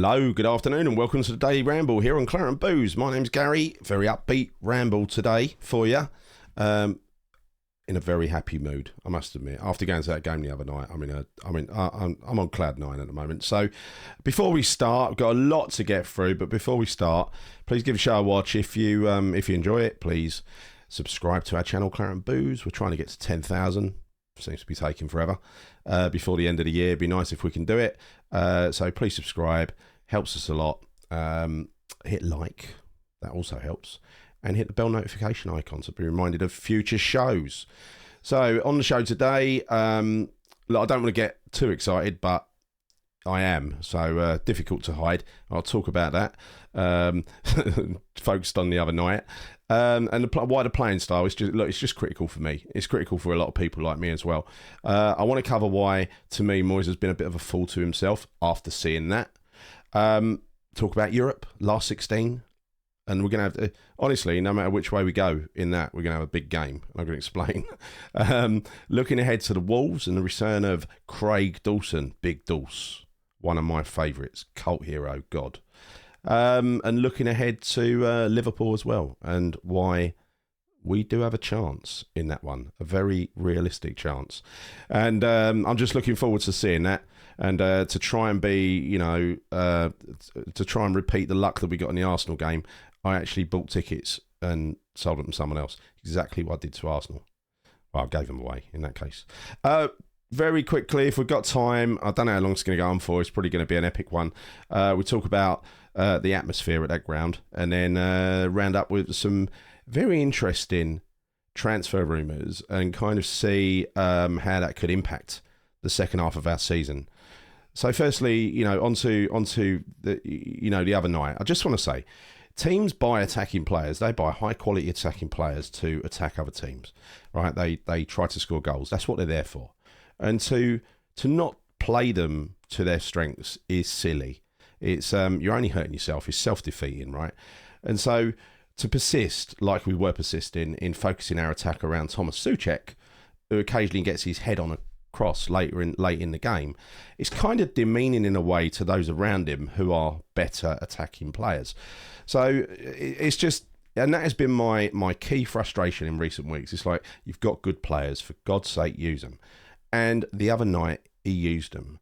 Hello, good afternoon, and welcome to the Daily Ramble here on claret&booze. My name's Gary. Very upbeat ramble today for you. In a very happy mood, I must admit. After going to that game the other night, I'm on cloud nine at the moment. So, before we start, I've got a lot to get through. But before we start, please give the show a watch. If you enjoy it, please subscribe to our channel, claret&booze. We're trying to get to 10,000. Seems to be taking forever. Before the end of the year, it'd be nice if we can do it. So please subscribe. Helps us a lot. Hit like. That also helps. And hit the bell notification icon to be reminded of future shows. So on the show today, look, I don't want to get too excited, but I am. So difficult to hide. I'll talk about that. Focused on the other night. And the wider playing style is it's just critical for me. It's critical for a lot of people like me as well. I want to cover why, to me, Moyes has been a bit of a fool to himself after seeing that. Talk about Europe, last 16. And we're going to have, honestly, no matter which way we go in that, we're going to have a big game. I'm going to explain. Looking ahead to the Wolves and the return of Craig Dawson, Big Dawes, one of my favourites, cult hero, God. And looking ahead to Liverpool as well, and why we do have a chance in that one, a very realistic chance. And I'm just looking forward to seeing that, and to try and be, to try and repeat the luck that we got in the Arsenal game. I actually bought tickets and sold them to someone else. Exactly what I did to Arsenal. Well, I gave them away in that case. Very quickly, if we've got time, I don't know how long it's going to go on for. It's probably going to be an epic one. We talk about the atmosphere at that ground, and then round up with some very interesting transfer rumours and kind of see how that could impact the second half of our season. So, firstly, onto the other night. I just want to say, teams buy attacking players. They buy high quality attacking players to attack other teams, right? They try to score goals. That's what they're there for. And to not play them to their strengths is silly. It's you're only hurting yourself. It's self-defeating, right? And so to persist, like we were persisting in focusing our attack around Thomas Souček, who occasionally gets his head on a cross late in the game, it's kind of demeaning in a way to those around him who are better attacking players. So it's just, and that has been my key frustration in recent weeks. It's like, you've got good players, for God's sake, use them. And the other night, he used them.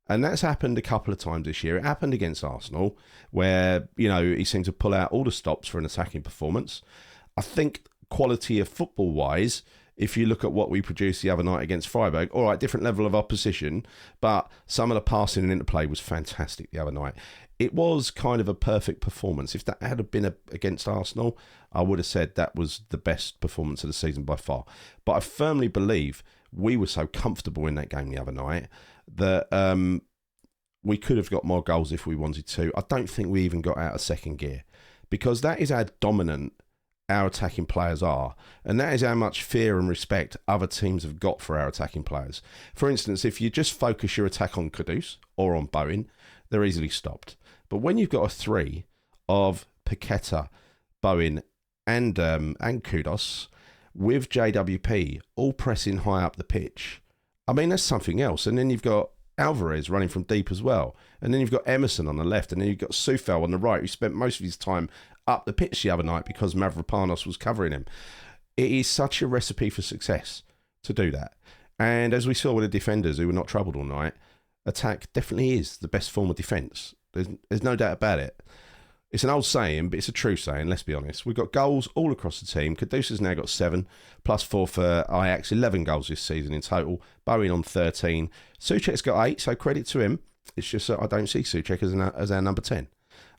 And that's happened a couple of times this year. It happened against Arsenal, where, he seemed to pull out all the stops for an attacking performance. I think quality of football-wise, if you look at what we produced the other night against Freiburg, all right, different level of opposition, but some of the passing and interplay was fantastic the other night. It was kind of a perfect performance. If that had been against Arsenal, I would have said that was the best performance of the season by far. But I firmly believe we were so comfortable in that game the other night that we could have got more goals if we wanted to. I don't think we even got out of second gear, because that is how dominant our attacking players are, and that is how much fear and respect other teams have got for our attacking players. For instance, if you just focus your attack on Kudus or on Bowen, they're easily stopped. But when you've got a three of Paqueta, Bowen, and Kudus, with JWP all pressing high up the pitch, I mean, that's something else. And then you've got Alvarez running from deep as well. And then you've got Emerson on the left. And then you've got Soufal on the right, who spent most of his time up the pitch the other night because Mavropanos was covering him. It is such a recipe for success to do that. And as we saw with the defenders who were not troubled all night, attack definitely is the best form of defence. There's no doubt about it. It's an old saying, but it's a true saying, let's be honest. We've got goals all across the team. Kudus has now got 7, plus 4 for Ajax, 11 goals this season in total. Bowen on 13. Souček's got 8, so credit to him. It's just that I don't see Souček as our number 10.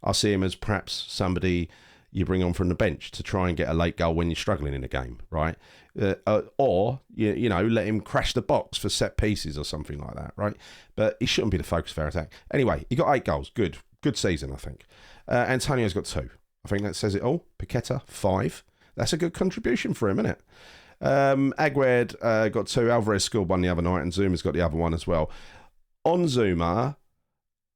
I see him as perhaps somebody you bring on from the bench to try and get a late goal when you're struggling in a game, right? Or, let him crash the box for set pieces or something like that, right? But he shouldn't be the focus of our attack. Anyway, he got 8 goals. Good season, I think. Antonio's got 2. I think that says it all. Paqueta, 5. That's a good contribution for him, isn't it? Aguerd got 2. Alvarez scored 1 the other night, and Zuma's got the other one as well. On Zuma,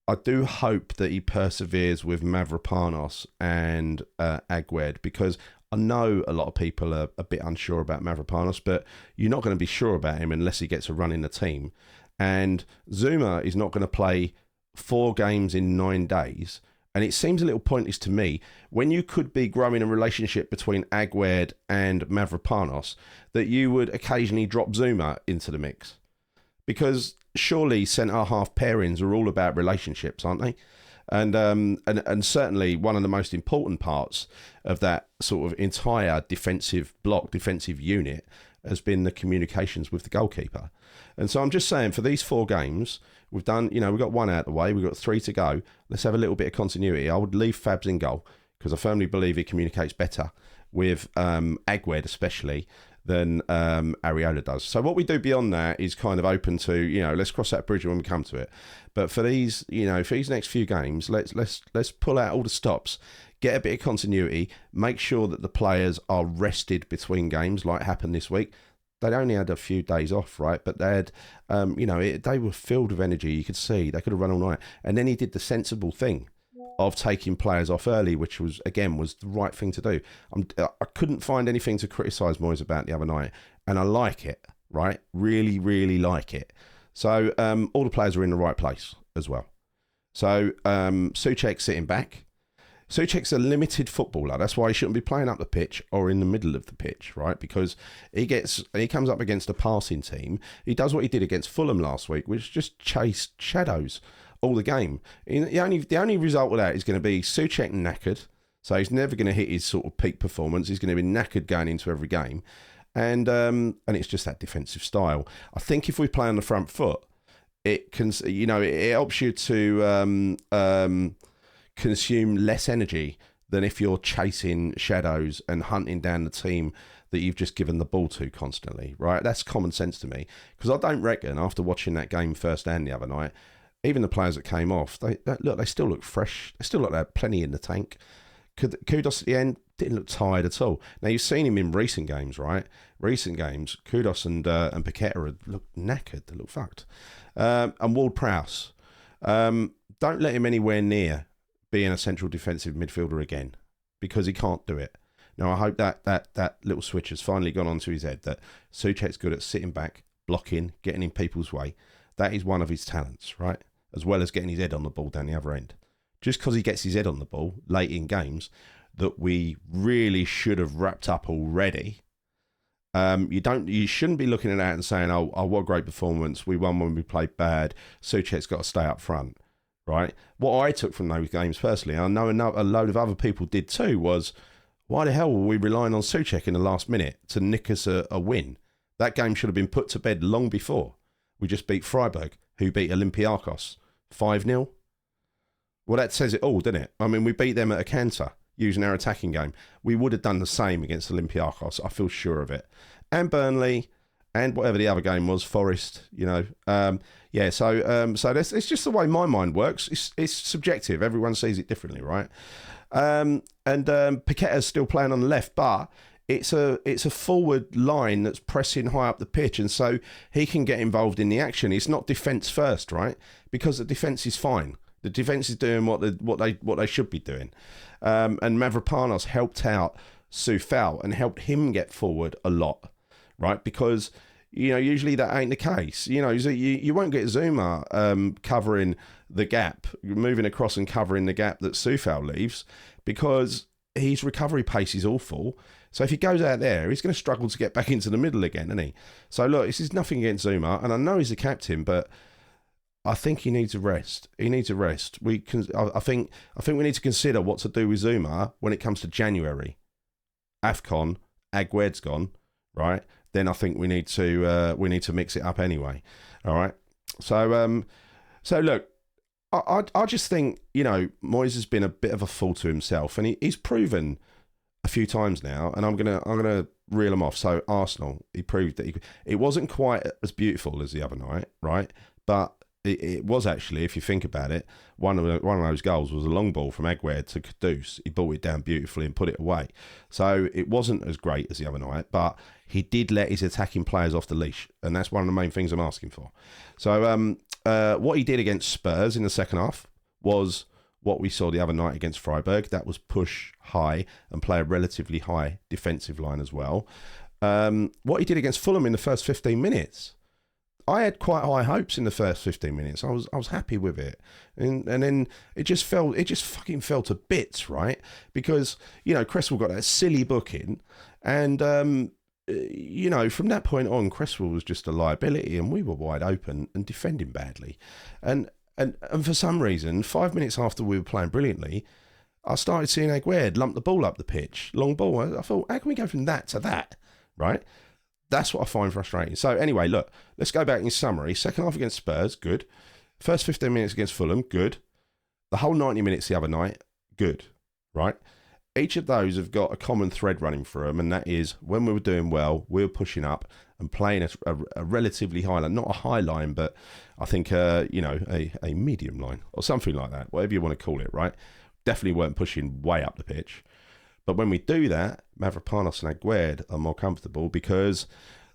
I do hope that he perseveres with Mavropanos and Aguerd, because I know a lot of people are a bit unsure about Mavropanos, but you're not going to be sure about him unless he gets a run in the team. And Zuma is not going to play 4 games in 9 days. And it seems a little pointless to me when you could be growing a relationship between Aguerd and Mavropanos that you would occasionally drop Zuma into the mix. Because surely centre-half pairings are all about relationships, aren't they? And certainly one of the most important parts of that sort of entire defensive unit has been the communications with the goalkeeper. And so I'm just saying, for these 4 games, we've got 1 out of the way, we've got 3 to go. Let's have a little bit of continuity. I would leave Fabs in goal because I firmly believe he communicates better with Aguerd especially than Areola does. So what we do beyond that is kind of open to, let's cross that bridge when we come to it. But for these, for these next few games, let's pull out all the stops, get a bit of continuity, make sure that the players are rested between games, like happened this week. They only had a few days off, right? But they had, they were filled with energy. You could see they could have run all night. And then he did the sensible thing of taking players off early, which was the right thing to do. I couldn't find anything to criticise Moyes about the other night, and I like it, right? Really, really like it. So all the players are in the right place as well. So Souček sitting back. Souček's a limited footballer. That's why he shouldn't be playing up the pitch or in the middle of the pitch, right? Because he comes up against a passing team. He does what he did against Fulham last week, which just chased shadows all the game. The only result of that is going to be Souček knackered. So he's never going to hit his sort of peak performance. He's going to be knackered going into every game. And it's just that defensive style. I think if we play on the front foot, it can, it helps you to consume less energy than if you're chasing shadows and hunting down the team that you've just given the ball to constantly, right? That's common sense to me, because I don't reckon, after watching that game firsthand the other night, even the players that came off, they still look fresh. They still look like they had plenty in the tank. Kudus at the end didn't look tired at all. Now, you've seen him in recent games, right? Recent games, Kudus and Paqueta look knackered. They look fucked. And Ward-Prowse, don't let him anywhere near being a central defensive midfielder again, because he can't do it. Now, I hope that little switch has finally gone onto his head, that Souček's good at sitting back, blocking, getting in people's way. That is one of his talents, right? As well as getting his head on the ball down the other end. Just because he gets his head on the ball late in games that we really should have wrapped up already, you shouldn't be looking at that and saying, oh, what a great performance, we won when we played bad, Souček's got to stay up front, right? What I took from those games personally, and I know a load of other people did too, was why the hell were we relying on Souček in the last minute to nick us a win? That game should have been put to bed long before. We just beat Freiburg, who beat Olympiacos 5-0. Well, that says it all, doesn't it? I mean, we beat them at a canter using our attacking game. We would have done the same against Olympiacos. I feel sure of it. And Burnley, and whatever the other game was, Forest, So it's just the way my mind works. It's subjective. Everyone sees it differently, right? Paqueta's still playing on the left, but it's a forward line that's pressing high up the pitch, and so he can get involved in the action. It's not defence first, right? Because the defence is fine. The defence is doing what they should be doing. And Mavropanos helped out Soufal and helped him get forward a lot, right? Because usually that ain't the case. You won't get Zuma covering the gap, moving across and covering the gap that Soufal leaves, because his recovery pace is awful. So if he goes out there, he's going to struggle to get back into the middle again, isn't he? So look, this is nothing against Zuma, and I know he's the captain, but I think he needs a rest. He needs a rest. I think we need to consider what to do with Zuma when it comes to January. AFCON, Aguerd's gone, right? Then I think we need to mix it up anyway. All right. So look, I just think Moyes has been a bit of a fool to himself, and he's proven a few times now, and I'm gonna reel them off. So Arsenal, he proved that it wasn't quite as beautiful as the other night, right? But it was actually, if you think about it, one of those goals was a long ball from Aguerd to Kudus. He brought it down beautifully and put it away. So it wasn't as great as the other night, but he did let his attacking players off the leash, and that's one of the main things I'm asking for. So what he did against Spurs in the second half was what we saw the other night against Freiburg. That was push high and play a relatively high defensive line as well. What he did against Fulham in the first 15 minutes, I had quite high hopes in the first 15 minutes. I was happy with it, and then it just fucking fell to bits, right? Because Cresswell got that silly booking, and from that point on, Cresswell was just a liability, and we were wide open and defending badly, and for some reason, 5 minutes after we were playing brilliantly, I started seeing Aguerd lump the ball up the pitch, long ball. I thought, how can we go from that to that, right? That's what I find frustrating. So anyway, look, let's go back in summary. Second half against Spurs, good. First 15 minutes against Fulham, good. The whole 90 minutes the other night, good, right? Each of those have got a common thread running through them, and that is when we were doing well, we were pushing up and playing a relatively high line, not a high line, but I think, a medium line or something like that, whatever you want to call it, right? Definitely weren't pushing way up the pitch. But when we do that, Mavropanos and Aguerd are more comfortable because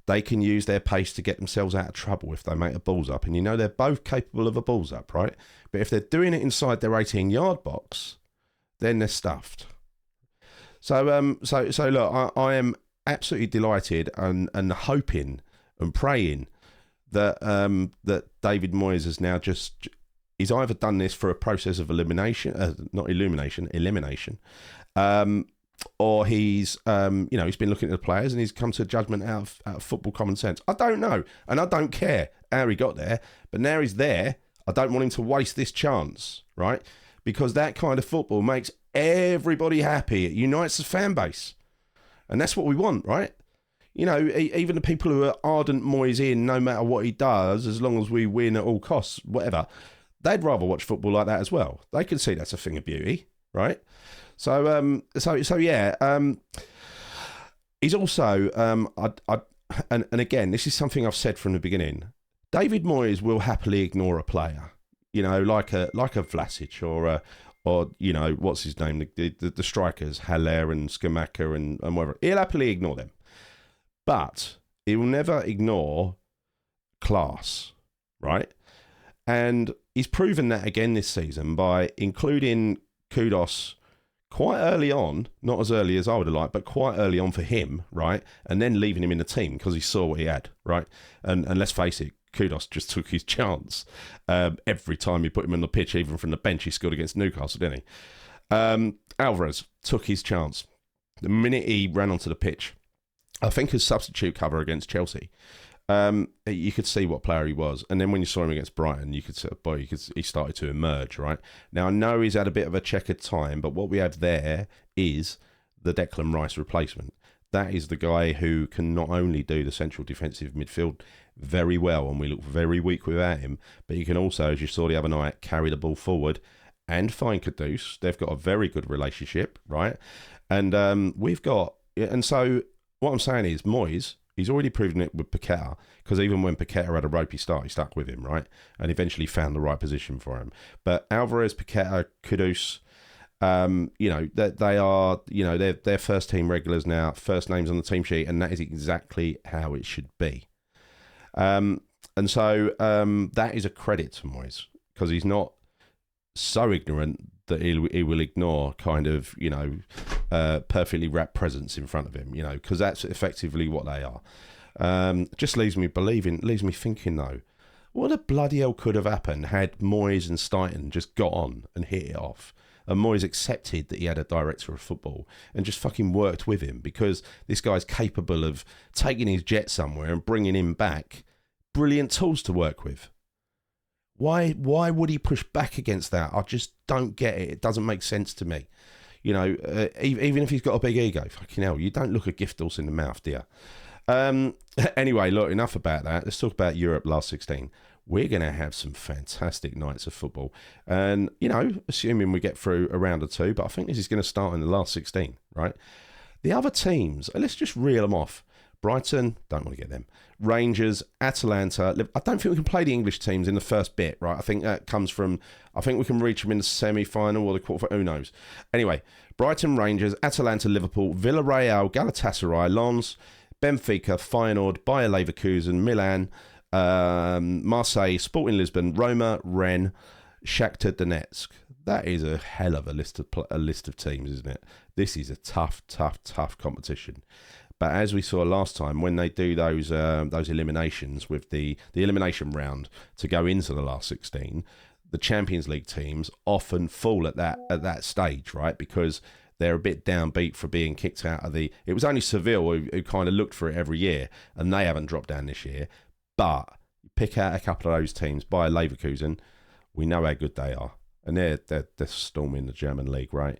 they can use their pace to get themselves out of trouble if they make a balls up. And they're both capable of a balls up, right? But if they're doing it inside their 18-yard box, then they're stuffed. So look, I am absolutely delighted and hoping and praying that that David Moyes has now he's either done this for a process of elimination, or he's he's been looking at the players and he's come to a judgment out of football common sense. I don't know, and I don't care how he got there, but now he's there. I don't want him to waste this chance, right? Because that kind of football makes everybody happy. It unites the fan base, and that's what we want, right? Even the people who are ardent Moyes in, no matter what he does, as long as we win at all costs, whatever, they'd rather watch football like that as well. They can see that's a thing of beauty, right? So yeah. He's also, and again, this is something I've said from the beginning. David Moyes will happily ignore a player, like a Vlasic or what's his name, the strikers, Haller and Skamaka and whatever. He'll happily ignore them, but he will never ignore class, right? And he's proven that again this season by including Kudos quite early on, not as early as I would have liked, but quite early on for him, right? And then leaving him in the team because he saw what he had, right? And let's face it, Kudos just took his chance. Every time you put him on the pitch, even from the bench, he scored against Newcastle, didn't he? Alvarez took his chance. The minute he ran onto the pitch, I think his substitute cover against Chelsea, you could see what player he was. And then when you saw him against Brighton, you could see, he started to emerge, right? Now, I know he's had a bit of a checkered time, but what we have there is the Declan Rice replacement. That is the guy who can not only do the central defensive midfield very well, and we look very weak without him, but he can also, as you saw the other night, carry the ball forward and find Kudus. They've got a very good relationship, right? And so what I'm saying is Moyes, he's already proven it with Paqueta, because even when Paqueta had a ropey start, he stuck with him, right? And eventually found the right position for him. But Alvarez, Paqueta, Kudus, they are, they're first team regulars now, first names on the team sheet, and that is exactly how it should be. And so that is a credit to Moyes, because he's not so ignorant that he will ignore kind of, perfectly wrapped presence in front of him, because that's effectively what they are. Just leaves me thinking though, what the bloody hell could have happened had Moyes and Steiten just got on and hit it off? And Moyes accepted that he had a director of football and just fucking worked with him, because this guy's capable of taking his jet somewhere and bringing him back brilliant tools to work with. Why would he push back against that? I just don't get it. It doesn't make sense to me. Even if he's got a big ego, fucking hell, you don't look a gift horse in the mouth, do you? Anyway, look, enough about that. Let's talk about Europe last 16. We're going to have some fantastic nights of football. And, assuming we get through a round or two, but I think this is going to start in the last 16, right? The other teams, let's just reel them off. Brighton, don't want to get them. Rangers, Atalanta. I don't think we can play the English teams in the first bit, right? I think that comes from, I think we can reach them in the semi-final or the quarter-final, who knows? Anyway, Brighton, Rangers, Atalanta, Liverpool, Villarreal, Galatasaray, Lens, Benfica, Feyenoord, Bayer Leverkusen, Milan, Marseille, Sporting Lisbon, Roma, Rennes, Shakhtar Donetsk. That is a hell of a list of teams, isn't it? This is a tough competition. But as we saw last time, when they do those eliminations with the elimination round to go into the last 16, the Champions League teams often fall at that stage, right? Because they're a bit downbeat for being kicked out of the... It was only Seville who kind of looked for it every year, and they haven't dropped down this year. But pick out a couple of those teams, by Leverkusen, we know how good they are. And they're storming the German league, right?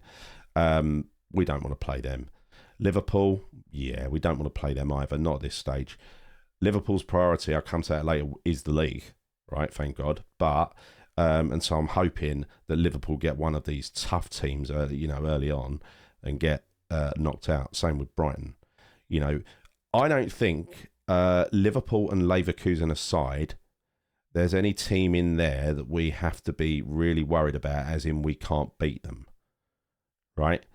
We don't want to play them. Liverpool, yeah, we don't want to play them either, not at this stage. Liverpool's priority, I'll come to that later, is the league, right? Thank God. But... and so I'm hoping that Liverpool get one of these tough teams, early on, and get knocked out. Same with Brighton. I don't think Liverpool and Leverkusen aside, there's any team in there that we have to be really worried about, as in we can't beat them, right?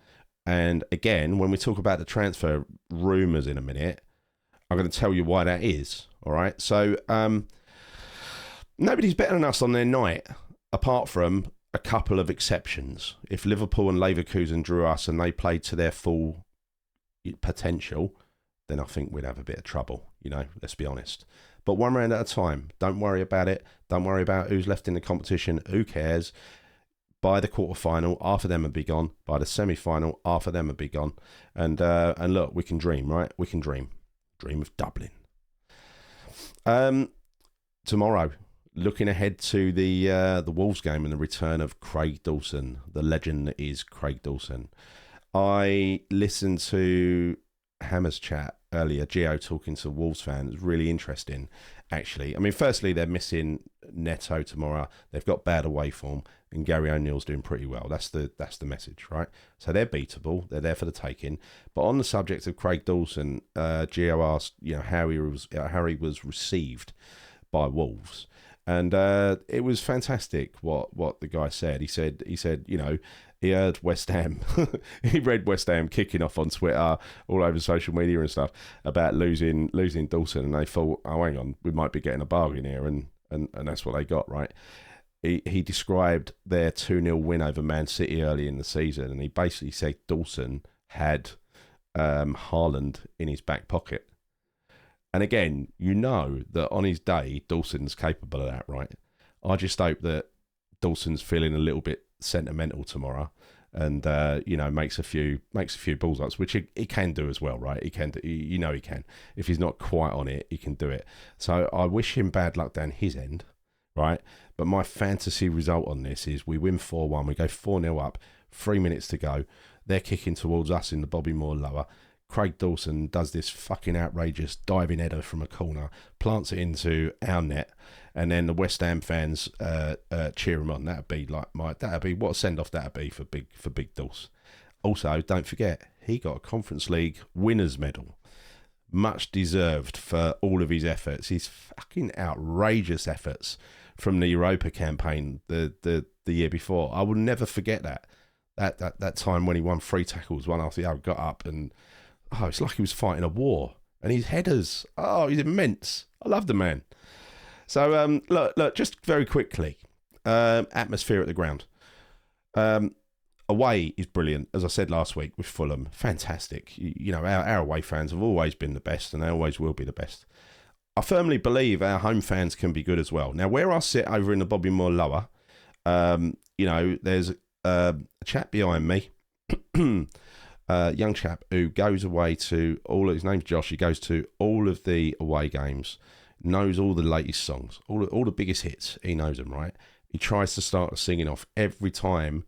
And again, when we talk about the transfer rumours in a minute, I'm going to tell you why that is. All right, so. Nobody's better than us on their night, apart from a couple of exceptions. If Liverpool and Leverkusen drew us and they played to their full potential, then I think we'd have a bit of trouble, let's be honest. But one round at a time. Don't worry about it. Don't worry about who's left in the competition. Who cares? By the quarter-final, half of them would be gone. By the semi-final, half of them would be gone. And look, we can dream, right? We can dream. Dream of Dublin. Tomorrow... Looking ahead to the Wolves game and the return of Craig Dawson, the legend that is Craig Dawson. I listened to Hammer's chat earlier, Gio talking to Wolves fans. It was really interesting, actually. I mean, firstly, they're missing Neto tomorrow. They've got bad away form, and Gary O'Neill's doing pretty well. That's the message, right? So they're beatable. They're there for the taking. But on the subject of Craig Dawson, Gio asked, how he was received by Wolves. And it was fantastic what the guy said. He said, he heard West Ham. He read West Ham kicking off on Twitter, all over social media and stuff, about losing Dawson. And they thought, oh, hang on, we might be getting a bargain here. And that's what they got, right? He described their 2-0 win over Man City early in the season. And he basically said Dawson had Haaland in his back pocket. And again, that on his day, Dawson's capable of that, right? I just hope that Dawson's feeling a little bit sentimental tomorrow, and makes a few balls ups, which he can do as well, right? He can, he can. If he's not quite on it, he can do it. So I wish him bad luck down his end, right? But my fantasy result on this is we win 4-1, we go 4-0 up, 3 minutes to go. They're kicking towards us in the Bobby Moore lower. Craig Dawson does this fucking outrageous diving header from a corner, plants it into our net, and then the West Ham fans cheer him on. That'd be what a send off that'd be for Big Dawson. Also, don't forget, he got a Conference League winners medal, much deserved for all of his efforts. His fucking outrageous efforts from the Europa campaign the year before. I will never forget that time when he won 3 tackles, one after the other, got up and. Oh, it's like he was fighting a war. And his headers, he's immense. I love the man. So, look, just very quickly, atmosphere at the ground. Away is brilliant. As I said last week with Fulham, fantastic. Our away fans have always been the best, and they always will be the best. I firmly believe our home fans can be good as well. Now, where I sit over in the Bobby Moore lower, there's a chap behind me. Young chap who goes away to his name's Josh. He goes to all of the away games, knows all the latest songs, all the biggest hits. He knows them, right? He tries to start singing off every time,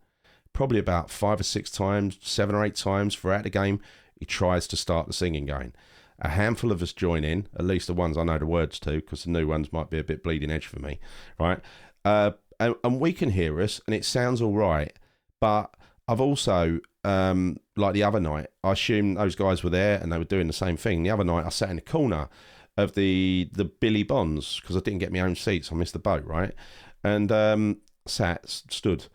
probably about 5 or 6 times, 7 or 8 times throughout the game. He tries to start the singing going. A handful of us join in, at least the ones I know the words to, because the new ones might be a bit bleeding edge for me, right? And we can hear us, and it sounds all right, but I've also... like the other night, I assumed those guys were there and they were doing the same thing. The other night, I sat in the corner of the Billy Bonds because I didn't get my own seats. I missed the boat, right? And stood.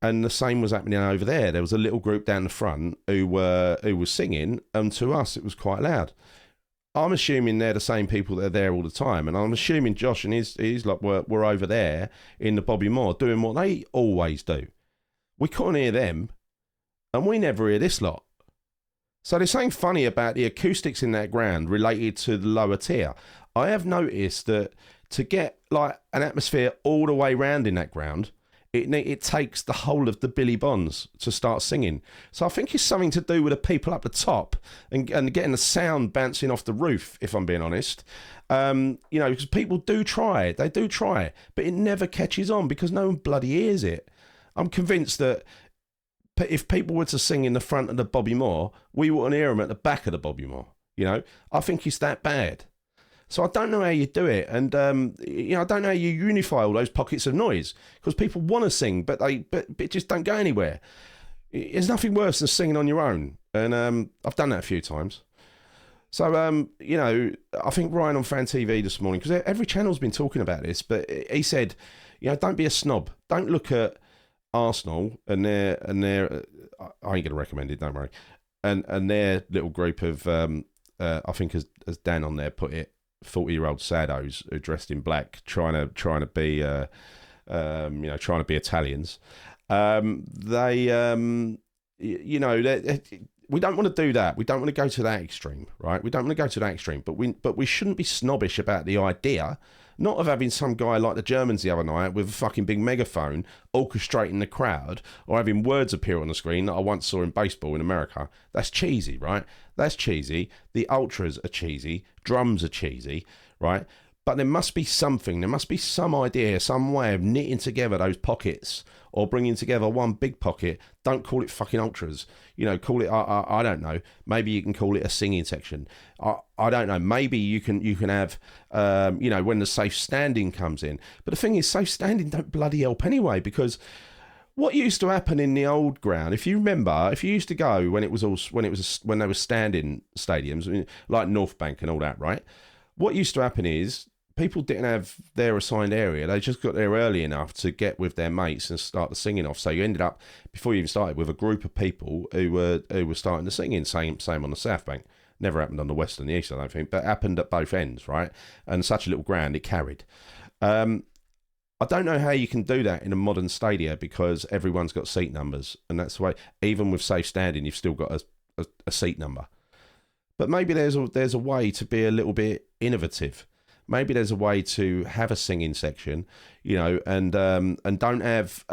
And the same was happening over there. There was a little group down the front who was singing, and to us, it was quite loud. I'm assuming they're the same people that are there all the time, and I'm assuming Josh and his lot were over there in the Bobby Moore doing what they always do. We couldn't hear them. And we never hear this lot. So there's something funny about the acoustics in that ground related to the lower tier. I have noticed that to get like an atmosphere all the way round in that ground, it takes the whole of the Billy Bonds to start singing. So I think it's something to do with the people up the top and getting the sound bouncing off the roof, if I'm being honest. Because people do try, they do try, but it never catches on because no one bloody hears it. I'm convinced that if people were to sing in the front of the Bobby Moore, we wouldn't hear them at the back of the Bobby Moore. I think it's that bad. So I don't know how you do it, and I don't know how you unify all those pockets of noise because people want to sing, but it just don't go anywhere. There's nothing worse than singing on your own, and I've done that a few times. So I think Ryan on Fan TV this morning, because every channel's been talking about this, but he said, don't be a snob. Don't look at Arsenal and their I ain't going to recommend it, don't worry, and their little group of I think as Dan on there put it, 40-year-old saddos who are dressed in black, trying to be trying to be Italians. We don't want to do that. We don't want to go to that extreme, right? We don't want to go to that extreme, but we shouldn't be snobbish about the idea, not of having some guy like the Germans the other night with a fucking big megaphone orchestrating the crowd, or having words appear on the screen that I once saw in baseball in America. That's cheesy, right? That's cheesy. The ultras are cheesy. Drums are cheesy, right? But there must be something. There must be some idea, some way of knitting together those pockets or bringing together one big pocket. Don't call it fucking ultras. Call it, I don't know. Maybe you can call it a singing section. I don't know. Maybe you can have, when the safe standing comes in. But the thing is, safe standing don't bloody help anyway, because what used to happen in the old ground, if you remember, if you used to go when they were standing stadiums, like North Bank and all that, right? What used to happen is people didn't have their assigned area. They just got there early enough to get with their mates and start the singing off. So you ended up, before you even started, with a group of people who were starting the singing. Same on the South Bank. Never happened on the West and the East, I don't think, but happened at both ends, right? And such a little ground, it carried. I don't know how you can do that in a modern stadia because everyone's got seat numbers, and that's the way. Even with safe standing, you've still got a seat number. But maybe there's a way to be a little bit innovative. Maybe there's a way to have a singing section, and don't have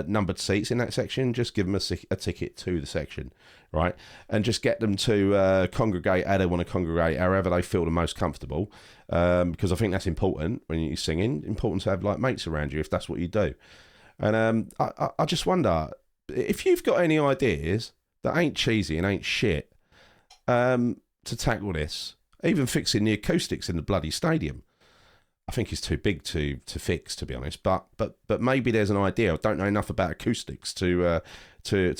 numbered seats in that section. Just give them a ticket to the section, right? And just get them to congregate how they want to congregate, however they feel the most comfortable. Because I think that's important when you're singing. Important to have like mates around you if that's what you do. And I just wonder if you've got any ideas that ain't cheesy and ain't shit to tackle this. Even fixing the acoustics in the bloody stadium, I think it's too big to fix, to be honest. But maybe there's an idea. I don't know enough about acoustics to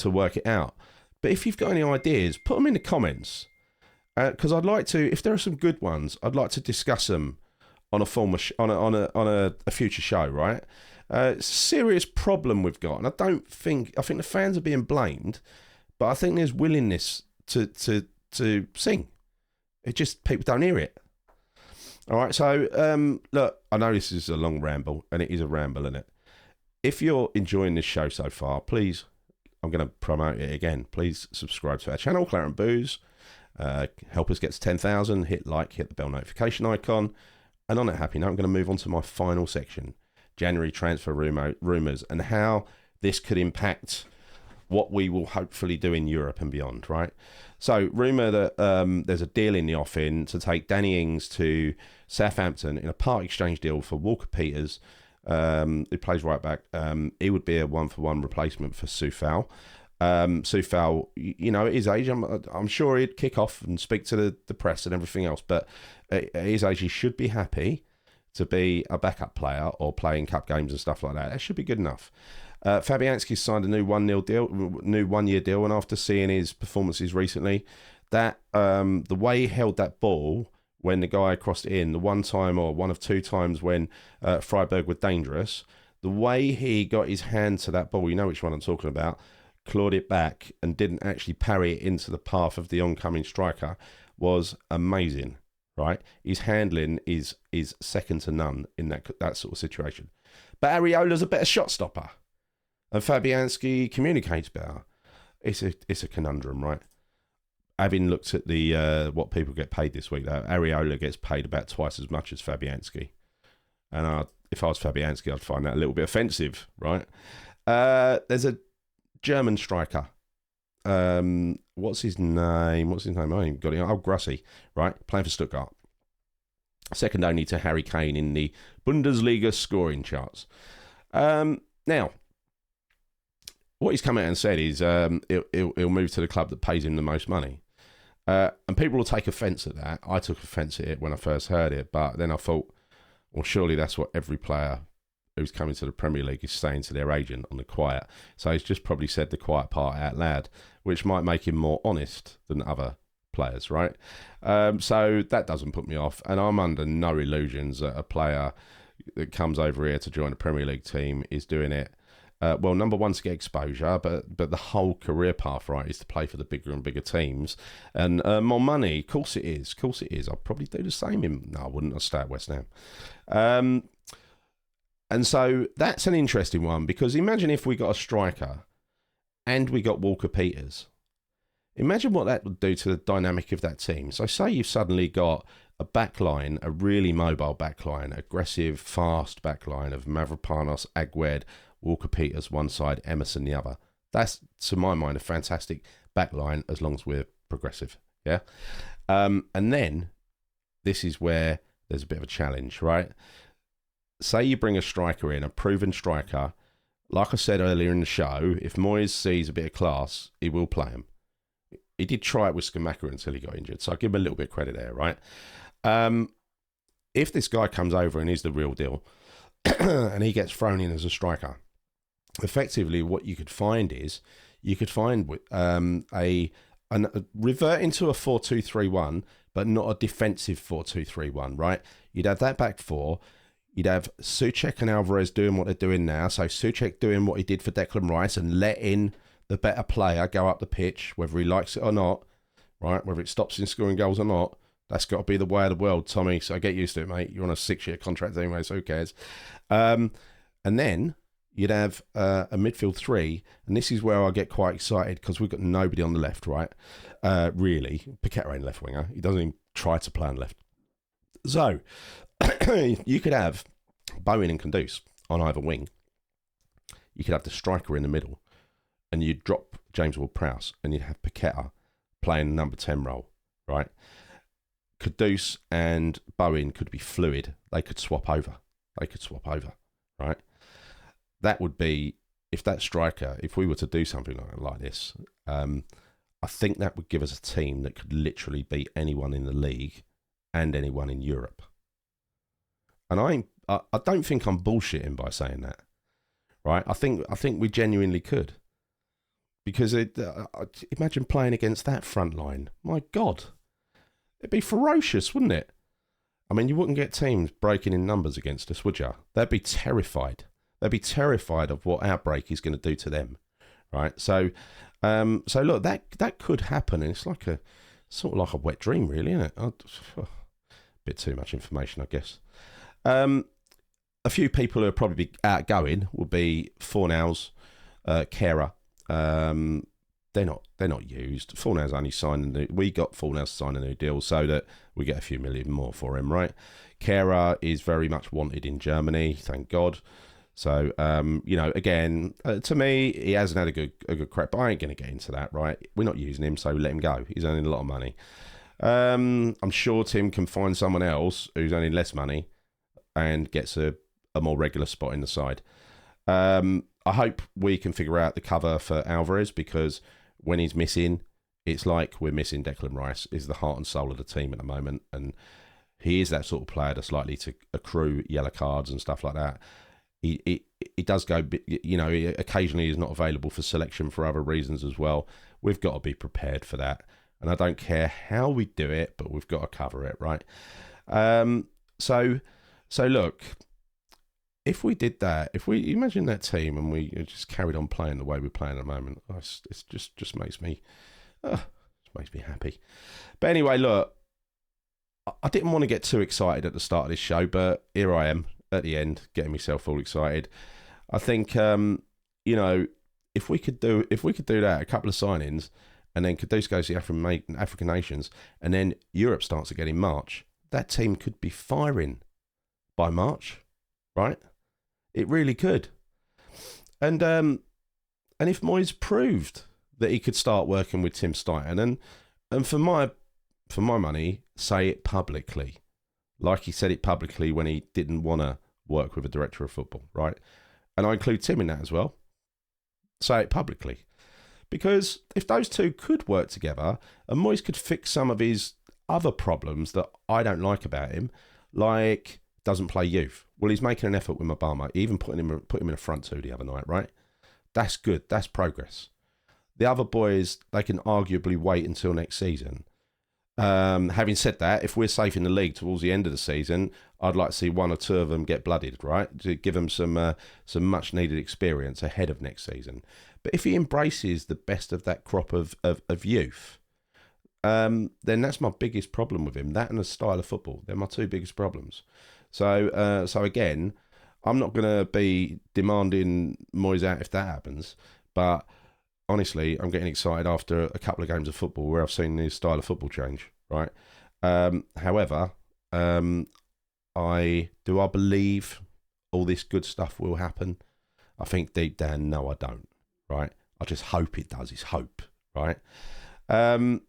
work it out. But if you've got any ideas, put them in the comments. Because I'd like to, if there are some good ones, I'd like to discuss them on a future show. Right? It's a serious problem we've got, and I think the fans are being blamed, but I think there's willingness to sing. It just, people don't hear it. All right, so look, I know this is a long ramble, and it is a ramble, isn't it? If you're enjoying this show so far, please, I'm going to promote it again. Please subscribe to our channel, claret&booze. Help us get to 10,000. Hit like, hit the bell notification icon. And on that happy note, I'm going to move on to my final section, January transfer rumours, and how this could impact what we will hopefully do in Europe and beyond, right? So, rumour that there's a deal in the offing to take Danny Ings to Southampton in a part exchange deal for Walker Peters, who plays right back. He would be a one-for-one replacement for Soufal. Soufal, at his age, I'm sure he'd kick off and speak to the press and everything else, but at his age, he should be happy to be a backup player or playing cup games and stuff like that. That should be good enough. Fabianski signed a new one-year deal, and after seeing his performances recently, that the way he held that ball when the guy crossed it in, the one time or one of two times when Freiburg were dangerous, the way he got his hand to that ball, you know which one I'm talking about, clawed it back and didn't actually parry it into the path of the oncoming striker, was amazing, right? His handling is second to none in that sort of situation. But Areola's a better shot stopper. And Fabianski communicates better. It's a conundrum, right? having looked at the what people get paid this week, though, Areola gets paid about twice as much as Fabianski. And if I was Fabianski, I'd find that a little bit offensive, right? There's a German striker. What's his name? I ain't got it. Oh, Grussi, right? Playing for Stuttgart. Second only to Harry Kane in the Bundesliga scoring charts. Now, what he's come out and said is he'll move to the club that pays him the most money. And people will take offence at that. I took offence at it when I first heard it, but then I thought, well, surely that's what every player who's coming to the Premier League is saying to their agent on the quiet. So he's just probably said the quiet part out loud, which might make him more honest than other players, right? So that doesn't put me off. And I'm under no illusions that a player that comes over here to join a Premier League team is doing it, well, number one, to get exposure, but the whole career path, right, is to play for the bigger and bigger teams and more money. Of course it is. Of course it is. I'd probably do the same. No, I wouldn't. I'd stay at West Ham. And so that's an interesting one, because imagine if we got a striker and we got Walker-Peters. Imagine what that would do to the dynamic of that team. So say you've suddenly got a backline, a really mobile backline, aggressive, fast backline of Mavropanos, Agued, Walker-Peters one side, Emerson the other. That's, to my mind, a fantastic backline as long as we're progressive. Yeah. And then this is where there's a bit of a challenge, right? Say you bring a striker in, a proven striker. Like I said earlier in the show, if Moyes sees a bit of class, he will play him. He did try it with Skamaka until he got injured, so I'll give him a little bit of credit there, right? If this guy comes over and is the real deal, and he gets thrown in as a striker, effectively what you could find is, you could find a reverting to a 4-2-3-1, but not a defensive 4-2-3-1, right? You'd have that back four. You'd have Souček and Alvarez doing what they're doing now. So Souček doing what he did for Declan Rice and letting the better player go up the pitch, whether he likes it or not, right? Whether it stops him scoring goals or not. That's got to be the way of the world, Tommy. So get used to it, mate. You're on a 6-year contract anyway, so who cares? And then you'd have a midfield three. And this is where I get quite excited, because we've got nobody on the left, right? Really. Paqueta ain't left winger. He doesn't even try to play on left. So you could have Bowen and Kunduz on either wing. You could have the striker in the middle, and you'd drop James Ward-Prowse, and you'd have Paqueta playing the number 10 role, right? Kunduz and Bowen could be fluid. They could swap over. Right? That would be, if that striker, if we were to do something like this, I think that would give us a team that could literally beat anyone in the league and anyone in Europe. And I don't think I'm bullshitting by saying that, right? I think we genuinely could, because imagine playing against that front line. My God, it'd be ferocious, wouldn't it? I mean, you wouldn't get teams breaking in numbers against us, would you? They'd be terrified. They'd be terrified of what our break is going to do to them, right? So look, that could happen, and it's like a sort of like a wet dream, really, isn't it? Bit too much information, I guess. A few people who are probably outgoing will be Fornals, Kehrer. They're not used. Fornals only signed we got Fornals to sign a new deal so that we get a few million more for him, right? Kehrer is very much wanted in Germany, thank God. So again, to me, he hasn't had a good crack, but I ain't going to get into that, right? We're not using him, so let him go. He's earning a lot of money. I'm sure Tim can find someone else who's earning less money and gets a more regular spot in the side. I hope we can figure out the cover for Alvarez, because when he's missing, it's like we're missing Declan Rice. Is the heart and soul of the team at the moment, and he is that sort of player that's likely to accrue yellow cards and stuff like that. He does go, occasionally he's not available for selection for other reasons as well. We've got to be prepared for that. And I don't care how we do it, but we've got to cover it, right? So look, if we did that, if we imagine that team and we just carried on playing the way we're playing at the moment, it just makes me happy. But anyway, look, I didn't want to get too excited at the start of this show, but here I am at the end, getting myself all excited. I think if we could do that, a couple of signings, and then Kudus goes to the African nations, and then Europe starts again in March, that team could be firing by March, right? It really could. And if Moyes proved that he could start working with Tim Steidten, and for my money, say it publicly, like he said it publicly when he didn't want to work with a director of football, right? And I include Tim in that as well. Say it publicly. Because if those two could work together, and Moyes could fix some of his other problems that I don't like about him, like doesn't play youth. Well, he's making an effort with Obama. He even put him in a front two the other night, right? That's good. That's progress. The other boys, they can arguably wait until next season. Having said that, if we're safe in the league towards the end of the season, I'd like to see one or two of them get blooded, right? To give them some much needed experience ahead of next season. But if he embraces the best of that crop of youth, then that's my biggest problem with him. That and the style of football. They're my two biggest problems. So again, I'm not going to be demanding Moyes out if that happens. But honestly, I'm getting excited after a couple of games of football where I've seen his style of football change, right? However, I believe all this good stuff will happen? I think deep down, no, I don't, right? I just hope it does. It's hope, right? And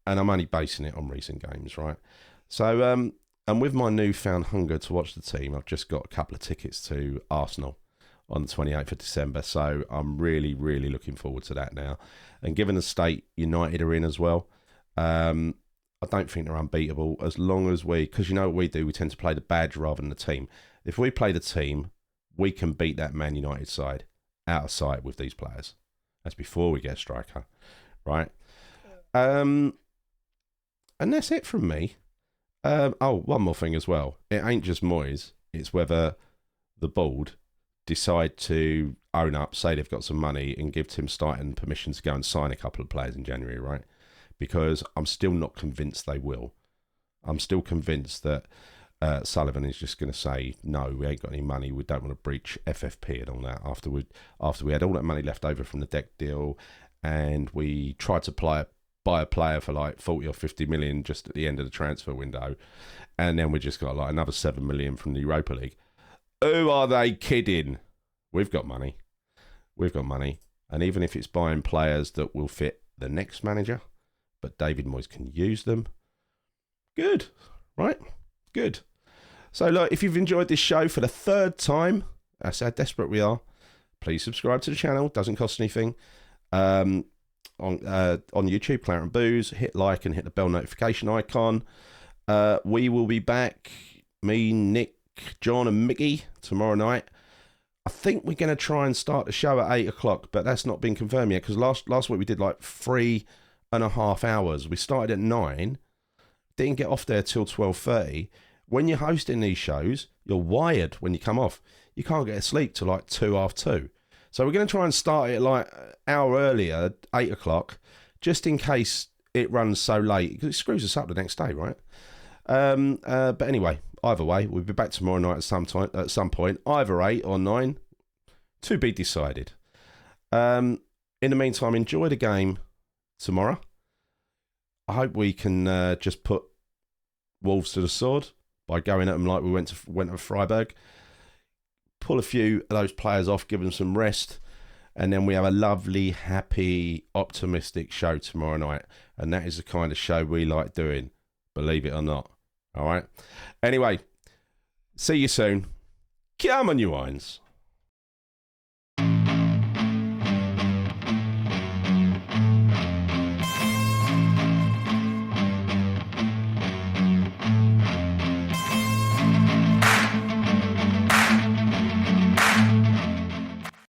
I'm only basing it on recent games, right? So, and with my newfound hunger to watch the team, I've just got a couple of tickets to Arsenal on the 28th of December. So I'm really, really looking forward to that now. And given the state United are in as well, I don't think they're unbeatable as long as because you know what we do, we tend to play the badge rather than the team. If we play the team, we can beat that Man United side out of sight with these players. That's before we get a striker, right? And that's it from me. One more thing as well. It ain't just Moyes. It's whether the board decide to own up, say they've got some money, and give Tim Steidten permission to go and sign a couple of players in January, right? Because I'm still not convinced they will. I'm still convinced that Sullivan is just going to say, no, we ain't got any money. We don't want to breach FFP and all that. After we had all that money left over from the deck deal, and we tried to buy a player for like 40 or 50 million just at the end of the transfer window, and then we just got like another 7 million from the Europa League. Who are they kidding? We've got money. We've got money. And even if it's buying players that will fit the next manager, but David Moyes can use them, good, right? Good. So look, if you've enjoyed this show for the third time, that's how desperate we are, please subscribe to the channel. Doesn't cost anything. On YouTube, claret&booze, hit like and hit the bell notification icon. We will be back, me, Nick, John and Mickey, tomorrow night. I think we're going to try and start the show at 8 o'clock, but that's not been confirmed yet, because last week we did like 3.5 hours. We started at 9, didn't get off there till 12:30. When you're hosting these shows, you're wired when you come off. You can't get to sleep till like 2, half 2. So we're going to try and start it like an hour earlier, 8 o'clock, just in case it runs so late, because it screws us up the next day, right? But anyway, either way, we'll be back tomorrow night at some point, either 8 or 9, to be decided. In the meantime, enjoy the game tomorrow. I hope we can just put Wolves to the sword by going at them like we went to Freiburg. Pull a few of those players off, give them some rest, and then we have a lovely, happy, optimistic show tomorrow night. And that is the kind of show we like doing, believe it or not. All right? Anyway, see you soon. Come on, you irons.